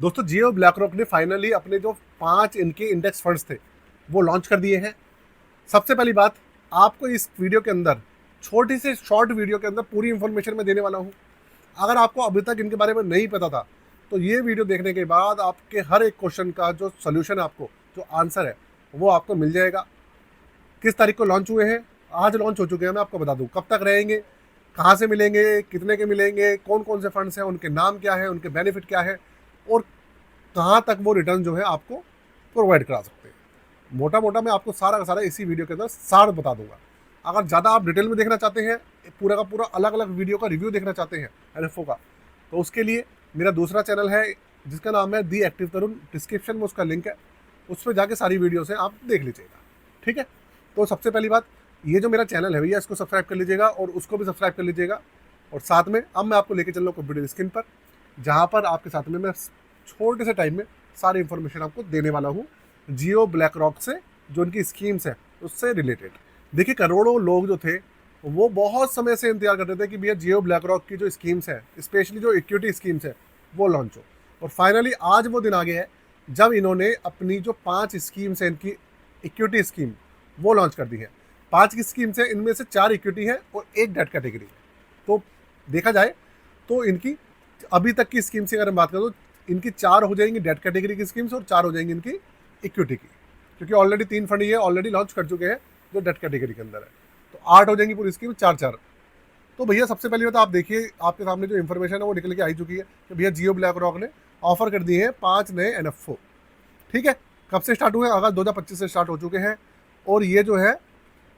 दोस्तों जियो black rock ने finally अपने जो 5 इनके इंडेक्स फंड्स थे वो लॉन्च कर दिए हैं। सबसे पहली बात, आपको इस वीडियो के अंदर छोटी से शॉर्ट वीडियो के अंदर पूरी इंफॉर्मेशन मैं देने वाला हूं। अगर आपको अभी तक इनके बारे में नहीं पता था तो ये वीडियो देखने के बाद आपके हर एक क्वेश्चन का जो सोल्यूशन है, आपको जो आंसर है वो आपको मिल जाएगा। किस तारीख को लॉन्च हुए हैं? आज लॉन्च हो चुके हैं। मैं आपको बता दूं कब तक रहेंगे, कहाँ से मिलेंगे, कितने के मिलेंगे, कौन कौन से फंड्स हैं, उनके नाम क्या है, उनके बेनिफिट क्या है और कहाँ तक वो रिटर्न जो है आपको प्रोवाइड करा सकते हैं। मोटा मोटा मैं आपको सारा का सारा इसी वीडियो के अंदर सार बता दूंगा। अगर ज़्यादा आप डिटेल में देखना चाहते हैं, पूरा का पूरा अलग अलग वीडियो का रिव्यू देखना चाहते हैं एनएफओ का, तो उसके लिए मेरा दूसरा चैनल है जिसका नाम है दी एक्टिव तरुण। डिस्क्रिप्शन में उसका लिंक है, उस पर जाके सारी वीडियोस हैं आप देख लीजिएगा। ठीक है, तो सबसे पहली बात, ये जो मेरा चैनल है भैया इसको सब्सक्राइब कर लीजिएगा और उसको भी सब्सक्राइब कर लीजिएगा। और साथ में अब मैं आपको लेके चल रहा हूँ कंप्यूटर स्क्रीन पर, जहाँ पर आपके साथ में मैं छोटे से टाइम में सारी इन्फॉर्मेशन आपको देने वाला हूँ जियो ब्लैक रॉक से, जो उनकी स्कीम्स है उससे रिलेटेड। देखिए, करोड़ों लोग जो थे वो बहुत समय से इंतजार करते थे कि भैया जियो ब्लैक रॉक की जो स्कीम्स है, स्पेशली जो इक्विटी स्कीम्स है, वो लॉन्च हो। और फाइनली आज वो दिन आ गया है जब इन्होंने अपनी जो 5 स्कीम्स है इनकी इक्विटी स्कीम वो लॉन्च कर दी है। 5 की स्कीम्स है, इनमें से 4 इक्विटी है और 1 डेट कैटेगरी है। तो देखा जाए तो इनकी अभी तक की स्कीम से अगर हम बात करें तो इनकी 4 हो जाएंगी डेट कैटेगरी की स्कीम्स और 4 हो जाएंगी इनकी इक्विटी की, क्योंकि ऑलरेडी 3 फंड ये ऑलरेडी लॉन्च कर चुके हैं जो डेट कैटेगरी के अंदर है। तो 8 हो जाएंगी पूरी स्कीम, 4-4। तो भैया सबसे पहली बात आप देखिए, आपके सामने जो इन्फॉर्मेशन है वो निकल के आई चुकी है कि भैया जियो ब्लैक रॉक ने ऑफर कर दिए हैं 5 नए एनएफओ। ठीक है, कब से स्टार्ट हुए? अगस्त 2025 से स्टार्ट हो चुके हैं और ये जो है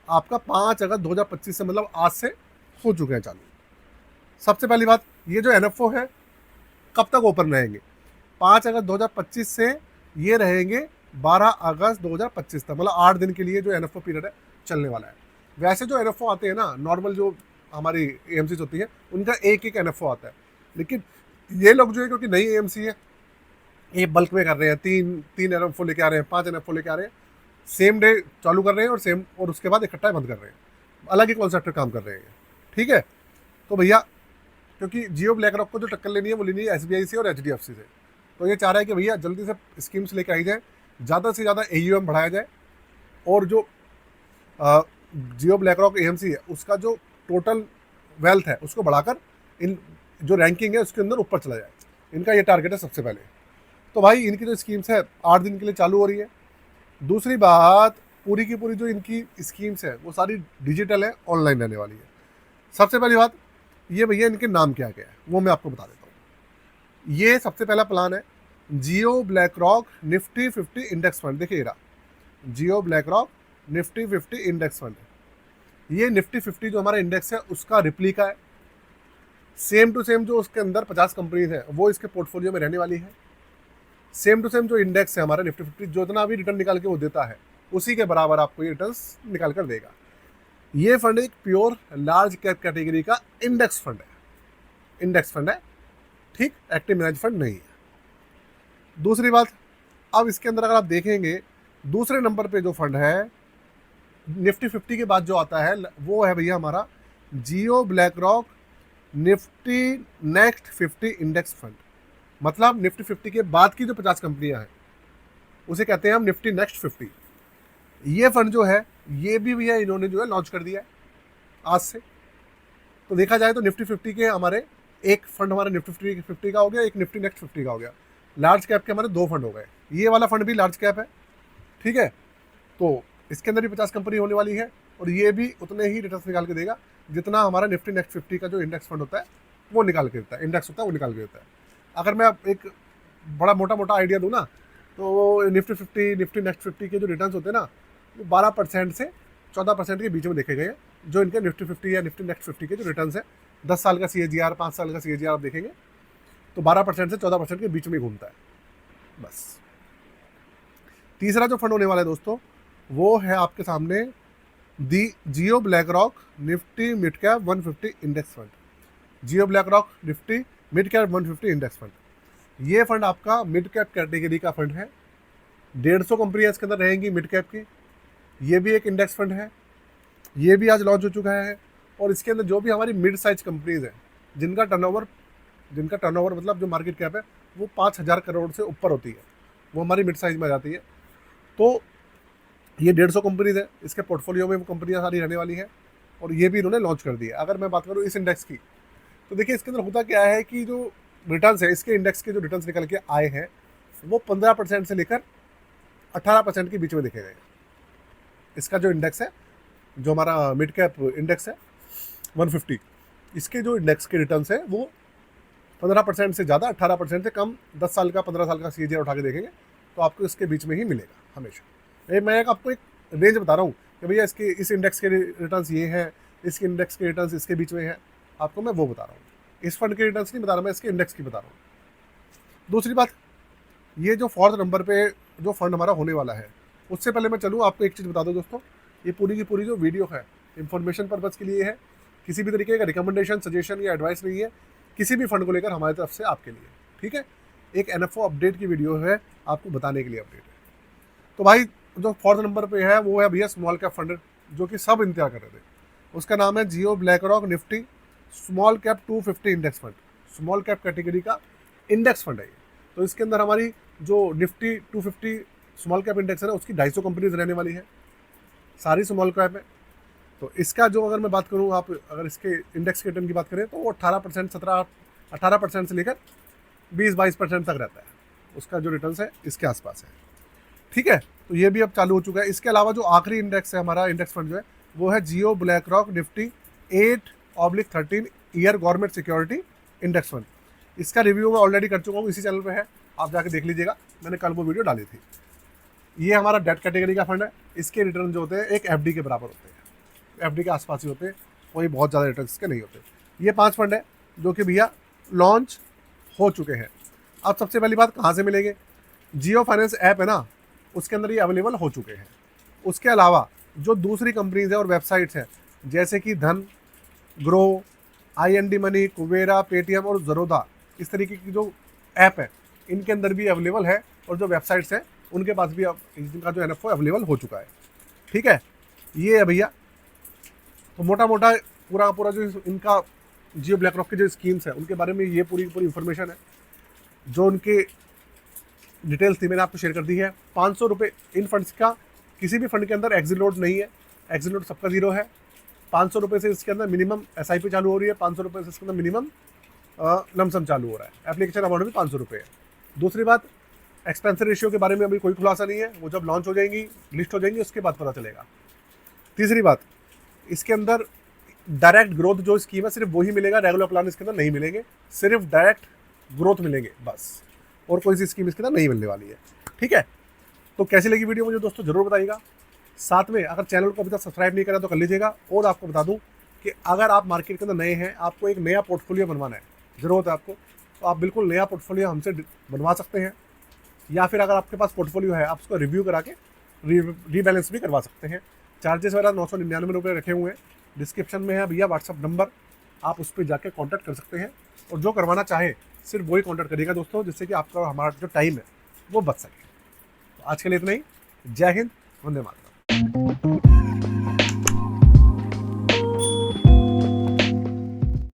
आपका 5 अगस्त 2025 से, मतलब आज से हो चुके हैं चालू। सबसे पहली बात, ये जो एनएफओ है कब तक ओपन रहेंगे? 5 अगस्त 2025 से ये रहेंगे 12 अगस्त 2025 तक, मतलब 8 दिन के लिए जो एनएफओ पीरियड है चलने वाला है। वैसे जो एनएफओ आते हैं ना, नॉर्मल जो हमारी एएमसी होती है उनका एक एक एनएफओ आता है, लेकिन ये लोग जो है क्योंकि नई एएमसी है ये बल्क में कर रहे हैं, 3 एनएफओ लेके आ रहे हैं, 5 एनएफओ लेके आ रहे हैं, सेम डे चालू कर रहे हैं और उसके बाद इकट्ठा बंद कर रहे हैं, अलग ही कॉन्सेप्ट पर काम कर रहे हैं। ठीक है, तो भैया क्योंकि जियो ब्लैक रॉक को जो टक्कर लेनी है वो लेनी है एसबीआई से और एचडीएफसी से, तो ये चाह रहा है कि भैया जल्दी से स्कीम्स लेके आई जाए, ज़्यादा से ज़्यादा एयूएम बढ़ाया जाए और जो जियो ब्लैक रॉक एएमसी है उसका जो टोटल वेल्थ है उसको बढ़ाकर इन जो रैंकिंग है उसके अंदर ऊपर चला जाए। इनका ये टारगेट है सबसे पहले। तो भाई इनकी जो स्कीम्स है 8 दिन के लिए चालू हो रही है। दूसरी बात, पूरी की पूरी जो इनकी स्कीम्स है वो सारी डिजिटल है, ऑनलाइन रहने वाली है। सबसे पहली बात, ये भैया इनके नाम क्या क्या है वो मैं आपको बता देता हूँ। ये सबसे पहला प्लान है Jio BlackRock Nifty 50 index fund. देखिए Jio BlackRock Nifty 50 index fund, ये निफ्टी 50 जो हमारा इंडेक्स है उसका रिप्लिका है। सेम टू सेम जो उसके अंदर 50 कंपनीज है वो इसके पोर्टफोलियो में रहने वाली है। सेम टू सेम जो इंडेक्स है हमारा निफ्टी 50, जो इतना भी रिटर्न निकाल के वो देता है उसी के बराबर आपको ये रिटर्न निकाल कर देगा। ये फंड एक प्योर लार्ज कैप कैटेगरी का इंडेक्स फंड है, इंडेक्स फंड है। ठीक, एक्टिव मैनेज फंड नहीं है। दूसरी बात, अब इसके अंदर अगर आप देखेंगे दूसरे नंबर पे जो फंड है निफ्टी 50 के बाद जो आता है वो है भैया हमारा Jio BlackRock Nifty next 50 index fund. मतलब निफ्टी 50 के बाद की जो 50 कंपनियां हैं उसे कहते हैं हम निफ्टी नेक्स्ट 50। ये फंड जो है ये भी भैया इन्होंने जो है लॉन्च कर दिया है आज से। तो देखा जाए तो निफ्टी 50 के हमारे एक फंड हमारा निफ्टी 50 का हो गया, एक निफ्टी नेक्स्ट 50 का हो गया। लार्ज कैप के हमारे 2 फंड हो गए। ये वाला फंड भी लार्ज कैप है। ठीक है, तो इसके अंदर भी 50 कंपनी होने वाली है और ये भी उतने ही रिटर्न निकाल के देगा जितना हमारा निफ्टी नेक्स्ट 50 का जो इंडेक्स फंड होता है वो निकाल के देता है, इंडेक्स होता है वो निकाल के देता है। अगर मैं एक बड़ा मोटा मोटा आइडिया दूँ ना, तो निफ्टी 50 निफ्टी नेक्स्ट 50 के जो रिटर्न होते हैं ना वो 12% से 14% के बीच में देखे गए हैं। जो इनके निफ्टी 50 या निफ्टी नेक्स्ट 50 के जो रिटर्न है, 10 साल का CAGR, 5 साल का CAGR आप देखेंगे तो 12% से 14% के बीच में घूमता है बस। तीसरा जो फंड होने वाला है दोस्तों वो है आपके सामने the Jio BlackRock Nifty mid cap 150 index fund. Jio BlackRock Nifty mid cap 150 index fund, ये फंड आपका मिड कैप कैटेगरी का फंड है। 150 कंपनियां इसके अंदर रहेंगी मिड कैप की। ये भी एक इंडेक्स फंड है, ये भी आज लॉन्च हो चुका है। और इसके अंदर जो भी हमारी मिड साइज कंपनीज हैं जिनका टर्नओवर जिनका टर्नओवर मतलब जो मार्केट कैप है वो 5,000 करोड़ से ऊपर होती है, वो हमारी मिड साइज में आ जाती है। तो ये 150 कंपनीज है, इसके पोर्टफोलियो में वो कंपनियां सारी रहने वाली हैं और ये भी इन्होंने लॉन्च कर दिया है। अगर मैं बात करूँ इस इंडेक्स की, तो देखिए इसके अंदर होता क्या है कि जो रिटर्न्स है, इसके इंडेक्स के जो रिटर्न्स निकल के आए हैं वो 15% से लेकर 18% के बीच में देखे गए। इसका जो इंडेक्स है, जो हमारा मिड कैप इंडेक्स है 150, इसके जो इंडेक्स के रिटर्न्स है वो 15% से ज़्यादा, 18% से कम, 10 साल का 15 साल का CAGR उठा के देखेंगे तो आपको इसके बीच में ही मिलेगा हमेशा। मैं आपको एक रेंज बता रहा हूँ कि भैया इसके इस इंडेक्स के रिटर्न्स ये हैं, इसके इंडेक्स के रिटर्न्स इसके बीच में हैं, आपको मैं वो बता रहा हूँ। इस फंड के रिटर्न्स नहीं बता रहा, मैं इसके इंडेक्स की बता रहा हूँ। दूसरी बात, ये जो 4th नंबर पे जो फंड हमारा होने वाला है, उससे पहले मैं चलूँ आपको एक चीज़ बता दूँ दोस्तों, ये पूरी की पूरी जो वीडियो है इन्फॉर्मेशन पर्पज़ के लिए है, किसी भी तरीके का रिकमेंडेशन, सजेशन या एडवाइस नहीं है किसी भी फंड को लेकर हमारी तरफ से आपके लिए, ठीक है। एक NFO अपडेट की वीडियो है, आपको बताने के लिए अपडेट है। तो भाई जो 4th नंबर पे है वो है भैया स्मॉल कैप फंड, जो कि सब इंतजार कर रहे थे। उसका नाम है Jio BlackRock Nifty small cap 250 index fund. Small cap category का इंडेक्स फंड है ये। तो इसके अंदर हमारी जो निफ्टी 250 स्मॉल कैप इंडेक्स है ना, उसकी 250 कंपनीज रहने वाली है, सारी स्मॉल कैप है। तो इसका जो अगर मैं बात करूँ, आप अगर इसके इंडेक्स के रिटर्न की बात करें तो वो 18%, 18% से लेकर 20-22% तक रहता है। उसका जो रिटर्न है इसके आसपास है, ठीक है। तो ये भी अब चालू हो चुका है। इसके अलावा जो आखिरी इंडेक्स है हमारा, इंडेक्स फंड जो है वो है Jio BlackRock Nifty 8/13 year government security index fund. इसका रिव्यू मैं ऑलरेडी कर चुका हूँ, इसी चैनल पे है, आप जाके देख लीजिएगा, मैंने कल वो वीडियो डाली थी। ये हमारा डेट कैटेगरी का फंड है। इसके रिटर्न जो होते हैं एक FD के बराबर होते हैं, FD के आसपास ही होते हैं, कोई बहुत ज़्यादा रिटर्न इसके नहीं होते। ये 5 फंड है जो कि भैया लॉन्च हो चुके हैं। अब सबसे पहली बात, कहाँ से मिलेंगे? जियो फाइनेंस ऐप है ना, उसके अंदर ये अवेलेबल हो चुके हैं। उसके अलावा जो दूसरी कंपनीज है और वेबसाइट्स हैं, जैसे कि धन, ग्रो, IND मनी, कुबेरा, पेटीएम और ज़रोदा, इस तरीके की जो ऐप है इनके अंदर भी अवेलेबल है, और जो वेबसाइट्स हैं उनके पास भी अब इनका जो NFO अवेलेबल हो चुका है, ठीक है। ये है भैया, तो मोटा मोटा पूरा जो इनका जियो ब्लैक रॉक की जो स्कीम्स है उनके बारे में ये पूरी इन्फॉर्मेशन है। जो उनके डिटेल्स थी मैंने आपको शेयर कर दी है। 500 रुपये इन फंड्स का, किसी भी फंड के अंदर एग्जिट लोड नहीं है, एग्जिट लोड सबका 0 है। 500 रुपये से इसके अंदर मिनिमम SIP चालू हो रही है, 500 रुपये से इसके अंदर मिनिमम लमसम चालू हो रहा है। एप्लीकेशन अमाउंट भी 500 रुपये है। दूसरी बात, एक्सपेंस रेशियो के बारे में अभी कोई खुलासा नहीं है, वो जब लॉन्च हो जाएंगी, लिस्ट हो जाएंगी, उसके बाद पता चलेगा। तीसरी बात, इसके अंदर डायरेक्ट ग्रोथ जो स्कीम है सिर्फ वही मिलेगा, रेगुलर प्लान इसके अंदर नहीं मिलेंगे, सिर्फ डायरेक्ट ग्रोथ मिलेंगे बस, और कोई सी स्कीम इसके अंदर नहीं मिलने वाली है, ठीक है। तो कैसी लगी वीडियो मुझे दोस्तों ज़रूर बताइएगा। साथ में अगर चैनल को अभी तक सब्सक्राइब नहीं करा तो कर लीजिएगा। और आपको बता दूं कि अगर आप मार्केट के अंदर नए हैं, आपको एक नया पोर्टफोलियो बनवाना है, ज़रूरत है आपको, तो आप बिल्कुल नया पोर्टफोलियो हमसे बनवा सकते हैं, या फिर अगर आपके पास पोर्टफोलियो है आप उसको रिव्यू करा के रीबैलेंस भी करवा सकते हैं। चार्जेस वगैरह 999 रुपये रखे हुए हैं। डिस्क्रिप्शन में है भैया व्हाट्सअप नंबर, आप उस पर जाके कांटेक्ट कर सकते हैं, और जो करवाना चाहे सिर्फ वही कांटेक्ट करिएगा दोस्तों, जिससे कि आपका हमारा जो टाइम है वो बच सके। तो आज के लिए इतना ही। जय हिंद, वंदे मातरम।